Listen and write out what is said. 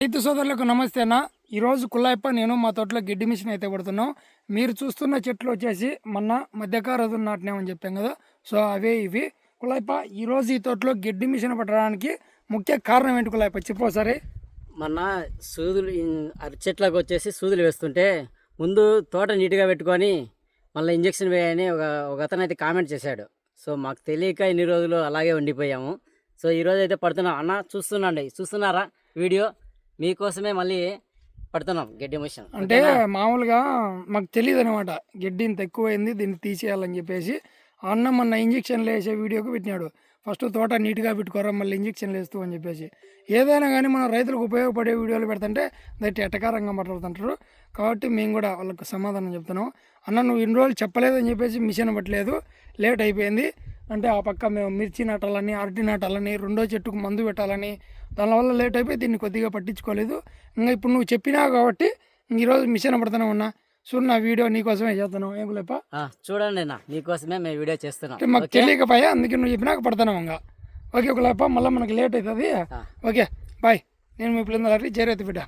రైతు సోదరులకు నమస్తే అన్న. ఈరోజు కుల్లాయప్ప నేను మా తోటలో గిడ్డి మిషన్ అయితే పడుతున్నాం. మీరు చూస్తున్న చెట్లు వచ్చేసి మొన్న మధ్యకారదులు నాటినామని చెప్పాం కదా, సో అవే ఇవి. కుల్లాయప్ప ఈరోజు ఈ తోటలో గిడ్డి మిషన్ పట్టడానికి ముఖ్య కారణం ఏంటి కుల్లాయప్ప చెప్పు ఒకసారి. మొన్న సూదులు అరటి చెట్లకు వచ్చేసి సూదులు వేస్తుంటే ముందు తోట నీట్గా పెట్టుకొని మళ్ళీ ఇంజక్షన్ వేయని ఒక అతను అయితే కామెంట్ చేశాడు. సో మాకు తెలియక ఇన్ని రోజులు అలాగే ఉండిపోయాము. సో ఈరోజు అయితే పడుతున్నాం అన్న. చూస్తున్నారా వీడియో? మీకోసమే మళ్ళీ పడుతున్నాం గడ్డి మిషన్. అంటే మామూలుగా మాకు తెలియదు అనమాట, గడ్డి ఇంత ఎక్కువైంది దీన్ని తీసేయాలని చెప్పేసి అన్న మొన్న ఇంజక్షన్లు వేసే వీడియోకి పెట్టినాడు. ఫస్ట్ తోట నీట్గా పెట్టుకోరా మళ్ళీ ఇంజక్షన్లు వేస్తూ అని చెప్పేసి. ఏదైనా కానీ మన రైతులకు ఉపయోగపడే వీడియోలు పెడుతుంటే దాన్ని ఎటకారంగా మాట్లాడుతుంటారు. కాబట్టి మేము కూడా వాళ్ళకి సమాధానం చెప్తున్నాం. అన్న నువ్వు ఇన్ని రోజులు చెప్పలేదని చెప్పేసి మిషన్ పట్టలేదు, లేట్ అయిపోయింది అంటే ఆ పక్క మేము మిర్చి నాటాలని, అరటి నాటాలని, రెండో చెట్టుకు మందు పెట్టాలని, దానివల్ల లేట్ అయిపోయి దీన్ని కొద్దిగా పట్టించుకోలేదు. ఇంకా ఇప్పుడు నువ్వు చెప్పినావు కాబట్టి ఈరోజు మిషన్ పడుతూనే ఉన్నా. చూడు నా వీడియో నీకోసమే చేస్తున్నావు. ఏం లేప చూడండి నా మీకోసమే మేము వీడియో చేస్తున్నాం. మాకు తెలియకపోయా, అందుకే నువ్వు చెప్పినాక పడుతున్నావు. ఇంకా ఓకే ఒక లేప, మళ్ళీ మనకి లేట్ అవుతుంది. Okay bye. నేను మీ పిల్లలు జయరైతు బిడ్డ.